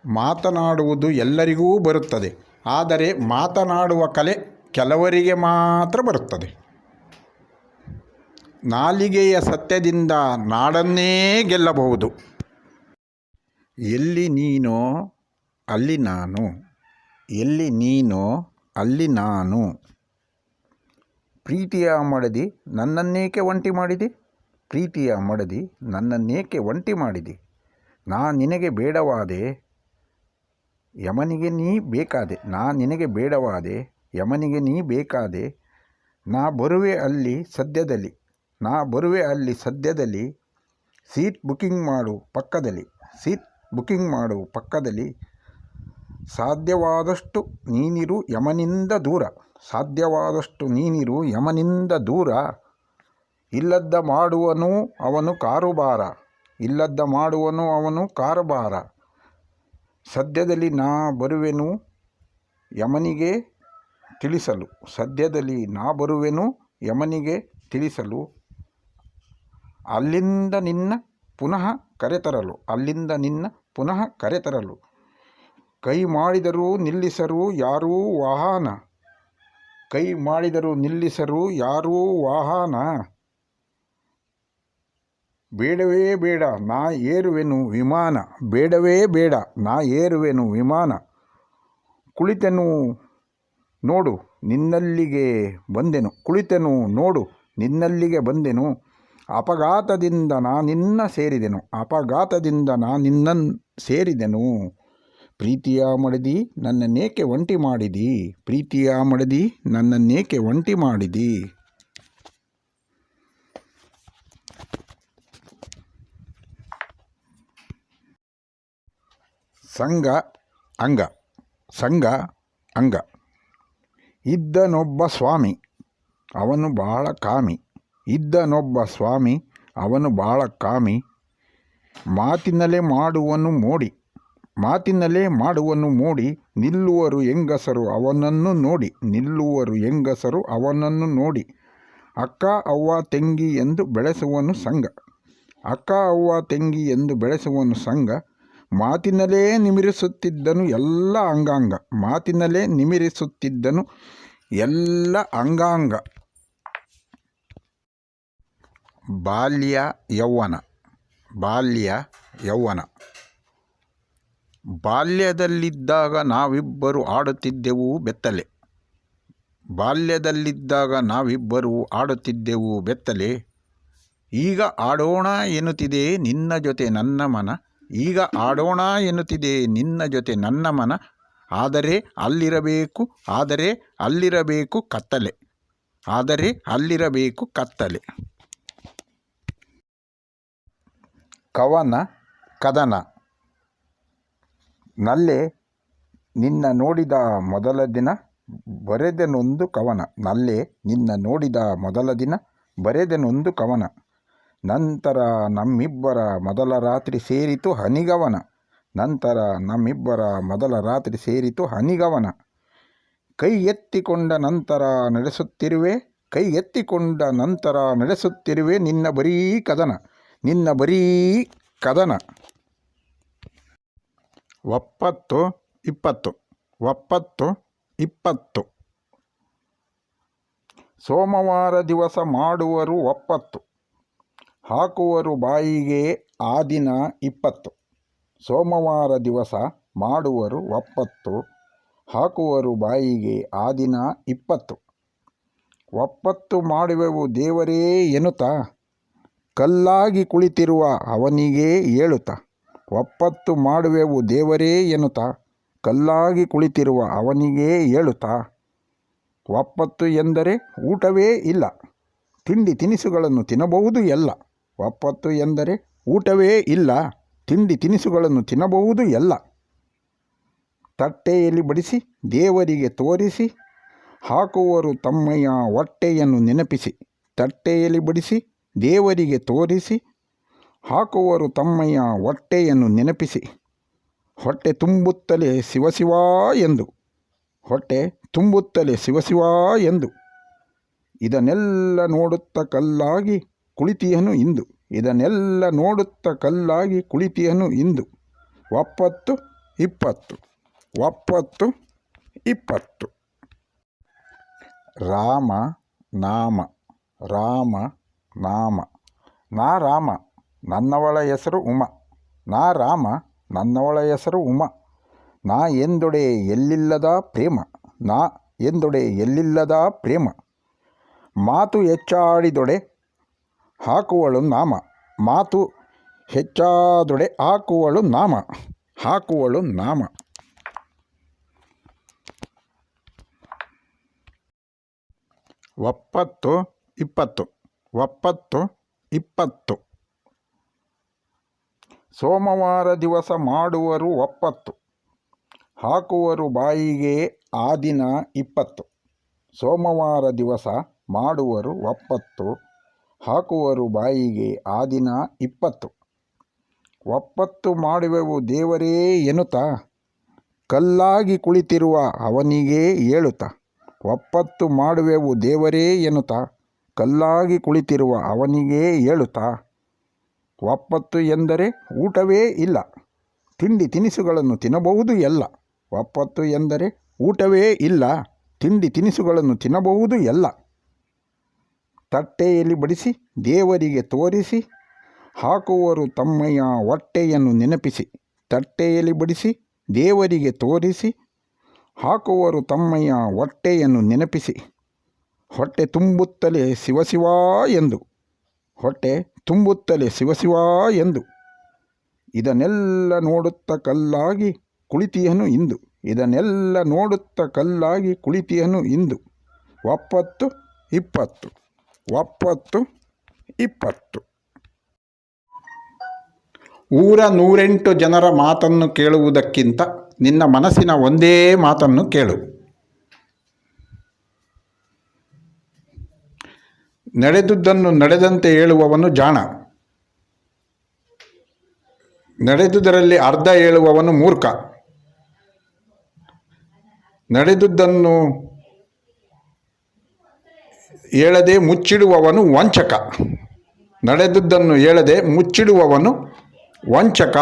ಮಾತನಾಡುವುದು ಎಲ್ಲರಿಗೂ ಬರುತ್ತದೆ, ಆದರೆ ಮಾತನಾಡುವ ಕಲೆ ಕೆಲವರಿಗೆ ಮಾತ್ರ ಬರುತ್ತದೆ. ನಾಲಿಗೆಯ ಸತ್ಯದಿಂದ ನಾಡನ್ನೇ ಗೆಲ್ಲಬಹುದು. ಎಲ್ಲಿ ನೀನೋ ಅಲ್ಲಿ ನಾನು, ಎಲ್ಲಿ ನೀನೋ ಅಲ್ಲಿ ನಾನು. ಪ್ರೀತಿಯ ಮಡದಿ ನನ್ನನ್ನೇಕೆ ಒಂಟಿ ಮಾಡಿದೆ, ಪ್ರೀತಿಯ ಮಡದಿ ನನ್ನನ್ನೇಕೆ ಒಂಟಿ ಮಾಡಿದೆ. ನಾ ನಿನಗೆ ಬೇಡವಾದೆ ಯಮನಿಗೆ ನೀ ಬೇಕಾದೆ, ನಾ ನಿನಗೆ ಬೇಡವಾದೆ ಯಮನಿಗೆ ನೀ ಬೇಕಾದೆ. ನಾ ಬರುವೆ ಅಲ್ಲಿ ಸದ್ಯದಲ್ಲಿ, ನಾ ಬರುವೆ ಅಲ್ಲಿ ಸದ್ಯದಲ್ಲಿ. ಸೀಟ್ ಬುಕ್ಕಿಂಗ್ ಮಾಡು ಪಕ್ಕದಲ್ಲಿ, ಸೀಟ್ ಬುಕ್ಕಿಂಗ್ ಮಾಡು ಪಕ್ಕದಲ್ಲಿ. ಸಾಧ್ಯವಾದಷ್ಟು ನೀನಿರು ಯಮನಿಂದ ದೂರ, ಸಾಧ್ಯವಾದಷ್ಟು ನೀನಿರು ಯಮನಿಂದ ದೂರ. ಇಲ್ಲದ್ದ ಮಾಡುವನು ಅವನು ಕಾರುಬಾರ, ಇಲ್ಲದ್ದ ಮಾಡುವನು ಅವನು ಕಾರುಬಾರ. ಸದ್ಯದಲ್ಲಿ ನಾ ಬರುವೆನು ಯಮನಿಗೆ ತಿಳಿಸಲು, ಸದ್ಯದಲ್ಲಿ ನಾ ಬರುವೆನು ಯಮನಿಗೆ ತಿಳಿಸಲು. ಅಲ್ಲಿಂದ ನಿನ್ನ ಪುನಃ ಕರೆತರಲು, ಅಲ್ಲಿಂದ ನಿನ್ನ ಪುನಃ ಕರೆತರಲು. ಕೈ ಮಾಡಿದರೂ ನಿಲ್ಲಿಸರು ಯಾರೂ ವಾಹನ, ಕೈ ಮಾಡಿದರೂ ನಿಲ್ಲಿಸರು ಯಾರೂ ವಾಹನ. ಬೇಡವೇ ಬೇಡ ನಾ ಏರುವೆನು ವಿಮಾನ, ಬೇಡವೇ ಬೇಡ ನಾ ಏರುವೆನು ವಿಮಾನ. ಕುಳಿತೆನು ನೋಡು ನಿನ್ನಲ್ಲಿಗೆ ಬಂದೆನು, ಕುಳಿತೆನು ನೋಡು ನಿನ್ನಲ್ಲಿಗೆ ಬಂದೆನು. ಅಪಘಾತದಿಂದ ನಾ ನಿನ್ನ ಸೇರಿದೆನು, ಅಪಘಾತದಿಂದ ನಾ ನಿನ್ನ ಸೇರಿದೆನು. ಪ್ರೀತಿಯ ಮಡದಿ ನನ್ನನ್ನೇಕೆ ಒಂಟಿ ಮಾಡಿದಿ, ಪ್ರೀತಿಯ ಮಡದಿ ನನ್ನನ್ನೇಕೆ ಒಂಟಿ ಮಾಡಿದಿ. ಸಂಘ ಅಂಗ, ಸಂಘ ಅಂಗ. ಇದ್ದನೊಬ್ಬ ಸ್ವಾಮಿ ಅವನು ಬಾಳ ಕಾಮಿ, ಇದ್ದನೊಬ್ಬ ಸ್ವಾಮಿ ಅವನು ಬಾಳ ಕಾಮಿ. ಮಾತಿನಲ್ಲೇ ಮಾಡುವನು ಮೋಡಿ, ಮಾತಿನಲ್ಲೇ ಮಾಡುವನು ಮೋಡಿ. ನಿಲ್ಲುವರು ಹೆಂಗಸರು ಅವನನ್ನು ನೋಡಿ, ನಿಲ್ಲುವರು ಹೆಂಗಸರು ಅವನನ್ನು ನೋಡಿ. ಅಕ್ಕ ಅವ್ವ ತಂಗಿ ಎಂದು ಬೆಳೆಸುವನು ಸಂಘ, ಅಕ್ಕ ಅವ್ವ ತಂಗಿ ಎಂದು ಬೆಳೆಸುವನು ಸಂಘ. ಮಾತಿನಲ್ಲೇ ನಿಮಿರಿಸುತ್ತಿದ್ದನು ಎಲ್ಲ ಅಂಗಾಂಗ, ಮಾತಿನಲ್ಲೇ ನಿಮಿರಿಸುತ್ತಿದ್ದನು ಎಲ್ಲ ಅಂಗಾಂಗ. ಬಾಲ್ಯ ಯೌವನ, ಬಾಲ್ಯ ಯೌವನ. ಬಾಲ್ಯದಲ್ಲಿದ್ದಾಗ ನಾವಿಬ್ಬರು ಆಡುತ್ತಿದ್ದೆವು ಬೆತ್ತಲೆ, ಬಾಲ್ಯದಲ್ಲಿದ್ದಾಗ ನಾವಿಬ್ಬರು ಆಡುತ್ತಿದ್ದೆವು ಬೆತ್ತಲೆ. ಈಗ ಆಡೋಣ ಎನ್ನುತ್ತಿದೆ ನಿನ್ನ ಜೊತೆ ನನ್ನ ಮನ, ಈಗ ಆಡೋಣ ಎನ್ನುತ್ತಿದೆ ನಿನ್ನ ಜೊತೆ ನನ್ನ ಮನ. ಆದರೆ ಅಲ್ಲಿರಬೇಕು, ಆದರೆ ಅಲ್ಲಿರಬೇಕು ಕತ್ತಲೆ, ಆದರೆ ಅಲ್ಲಿರಬೇಕು ಕತ್ತಲೆ. ಕವನ ಕದನ. ನಲ್ಲೆ ನಿನ್ನ ನೋಡಿದ ಮೊದಲ ದಿನ ಬರೆದೆನೊಂದು ಕವನ, ನಲ್ಲೆ ನಿನ್ನ ನೋಡಿದ ಮೊದಲ ದಿನ ಬರೆದೆನೊಂದು ಕವನ. ನಂತರ ನಮ್ಮಿಬ್ಬರ ಮೊದಲ ರಾತ್ರಿ ಸೇರಿತು ಹನಿಗವನ, ನಂತರ ನಮ್ಮಿಬ್ಬರ ಮೊದಲ ರಾತ್ರಿ ಸೇರಿತು ಹನಿಗವನ. ಕೈ ಎತ್ತಿಕೊಂಡ ನಂತರ ನಡೆಸುತ್ತಿರುವೆ, ಕೈ ಎತ್ತಿಕೊಂಡ ನಂತರ ನಡೆಸುತ್ತಿರುವೆ ನಿನ್ನ ಬರೀ ಕದನ, ನಿನ್ನ ಬರೀ ಕದನ. ಒಪ್ಪತ್ತು ಇಪ್ಪತ್ತು, ಒಪ್ಪತ್ತು ಇಪ್ಪತ್ತು. ಸೋಮವಾರ ದಿವಸ ಮಾಡುವರು ಒಪ್ಪತ್ತು, ಹಾಕುವರು ಬಾಯಿಗೆ ಆ ದಿನ ಇಪ್ಪತ್ತು. ಸೋಮವಾರ ದಿವಸ ಮಾಡುವರು ಒಪ್ಪತ್ತು, ಹಾಕುವರು ಬಾಯಿಗೆ ಆ ದಿನ ಇಪ್ಪತ್ತು. ಒಪ್ಪತ್ತು ಮಾಡುವೆವು ದೇವರೇ ಎನ್ನುತ್ತಾ, ಕಲ್ಲಾಗಿ ಕುಳಿತಿರುವ ಅವನಿಗೆ ಏಳುತ್ತಾ. ಒಪ್ಪತ್ತು ಮಾಡುವೆವು ದೇವರೇ ಎನ್ನುತ್ತಾ, ಕಲ್ಲಾಗಿ ಕುಳಿತಿರುವ ಅವನಿಗೆ ಏಳುತ್ತಾ. ಒಪ್ಪತ್ತು ಎಂದರೆ ಊಟವೇ ಇಲ್ಲ, ತಿಂಡಿ ತಿನಿಸುಗಳನ್ನು ತಿನ್ನಬಹುದು ಎಲ್ಲ. ಒಪ್ಪತ್ತು ಎಂದರೆ ಊಟವೇ ಇಲ್ಲ, ತಿಂಡಿ ತಿನಿಸುಗಳನ್ನು ತಿನ್ನಬಹುದು ಎಲ್ಲ. ತಟ್ಟೆಯಲ್ಲಿ ಬಡಿಸಿ ದೇವರಿಗೆ ತೋರಿಸಿ, ಹಾಕುವರು ತಮ್ಮಯ್ಯ ಹೊಟ್ಟೆಯನ್ನು ನೆನಪಿಸಿ. ತಟ್ಟೆಯಲ್ಲಿ ಬಡಿಸಿ ದೇವರಿಗೆ ತೋರಿಸಿ, ಹಾಕುವರು ತಮ್ಮಯ್ಯ ಹೊಟ್ಟೆಯನ್ನು ನೆನಪಿಸಿ. ಹೊಟ್ಟೆ ತುಂಬುತ್ತಲೇ ಶಿವಶಿವ ಎಂದು, ಹೊಟ್ಟೆ ತುಂಬುತ್ತಲೇ ಶಿವಶಿವ ಎಂದು. ಇದನ್ನೆಲ್ಲ ನೋಡುತ್ತ ಕಲ್ಲಾಗಿ ಕುಳಿತಿಯನು ಇಂದು, ಇದನ್ನೆಲ್ಲ ನೋಡುತ್ತ ಕಲ್ಲಾಗಿ ಕುಳಿತಿಯನು ಇಂದು. ಒಪ್ಪತ್ತು 20 ಒಪ್ಪತ್ತು 20 ರಾಮ ನಾಮ ರಾಮ ನಾಮ ನಾ ರಾಮ ನನ್ನವಳ ಹೆಸರು ಉಮ ನಾ ರಾಮ ನನ್ನವಳ ಹೆಸರು ಉಮ ನಾ ಎಂದೊಡೆ ಎಲ್ಲಿಲ್ಲದ ಪ್ರೇಮ ನಾ ಎಂದೊಡೆ ಎಲ್ಲಿಲ್ಲದ ಪ್ರೇಮ ಮಾತು ಹೆಚ್ಚಾಡಿದೊಡೆ ಹಾಕುವಳು ನಾಮ ಮಾತು ಹೆಚ್ಚಾದೊಡೆ ಹಾಕುವಳು ನಾಮ ಒಪ್ಪತ್ತು 20 ಸೋಮವಾರ ದಿವಸ ಮಾಡುವರು ಒಪ್ಪತ್ತು ಹಾಕುವರು ಬಾಯಿಗೆ ಆ ದಿನ 20 ಸೋಮವಾರ ದಿವಸ ಮಾಡುವರು ಒಪ್ಪತ್ತು ಹಾಕುವರು ಬಾಯಿಗೆ ಆ ದಿನ 20 ಒಪ್ಪತ್ತು ಮಾಡುವೆವು ದೇವರೇ ಎನ್ನುತ್ತಾ ಕಲ್ಲಾಗಿ ಕುಳಿತಿರುವ ಅವನಿಗೆ ಹೇಳುತ್ತಾ ಒಪ್ಪತ್ತು ಮಾಡುವೆವು ದೇವರೇ ಎನ್ನುತ್ತಾ ಕಲ್ಲಾಗಿ ಕುಳಿತಿರುವ ಅವನಿಗೆ ಹೇಳುತ್ತಾ ಒಪ್ಪತ್ತು ಎಂದರೆ ಊಟವೇ ಇಲ್ಲ ತಿಂಡಿ ತಿನಿಸುಗಳನ್ನು ತಿನ್ನಬಹುದು ಎಲ್ಲ ಒಪ್ಪತ್ತು ಎಂದರೆ ಊಟವೇ ಇಲ್ಲ ತಿಂಡಿ ತಿನಿಸುಗಳನ್ನು ತಿನ್ನಬಹುದು ಎಲ್ಲ ತಟ್ಟೆಯಲ್ಲಿ ಬಡಿಸಿ ದೇವರಿಗೆ ತೋರಿಸಿ ಹಾಕುವರು ತಮ್ಮಯ್ಯ ಹೊಟ್ಟೆಯನ್ನು ನೆನಪಿಸಿ ತಟ್ಟೆಯಲ್ಲಿ ಬಡಿಸಿ ದೇವರಿಗೆ ತೋರಿಸಿ ಹಾಕುವರು ತಮ್ಮಯ್ಯ ಹೊಟ್ಟೆಯನ್ನು ನೆನಪಿಸಿ ಹೊಟ್ಟೆ ತುಂಬುತ್ತಲೇ ಶಿವಶಿವ ಎಂದು ಹೊಟ್ಟೆ ತುಂಬುತ್ತಲೇ ಶಿವಶಿವ ಎಂದು ಇದನ್ನೆಲ್ಲ ನೋಡುತ್ತ ಕಲ್ಲಾಗಿ ಕುಳಿತಿಯನು ಇಂದು ಇದನ್ನೆಲ್ಲ ನೋಡುತ್ತ ಕಲ್ಲಾಗಿ ಕುಳಿತಿಯನು ಇಂದು ಒಪ್ಪತ್ತು 20 ಊರ 108 ಜನರ ಮಾತನ್ನು ಕೇಳುವುದಕ್ಕಿಂತ ನಿನ್ನ ಮನಸ್ಸಿನ ಒಂದೇ ಮಾತನ್ನು ಕೇಳು. ನಡೆದುದನ್ನು ನಡೆದಂತೆ ಹೇಳುವವನು ಜಾಣ, ನಡೆದುದರಲ್ಲಿ ಅರ್ಧ ಹೇಳುವವನು ಮೂರ್ಖ. ನಡೆದುದನ್ನು ಹೇಳದೆ ಮುಚ್ಚಿಡುವವನು ವಂಚಕ. ನಡೆದುದನ್ನು ಹೇಳದೆ ಮುಚ್ಚಿಡುವವನು ವಂಚಕ.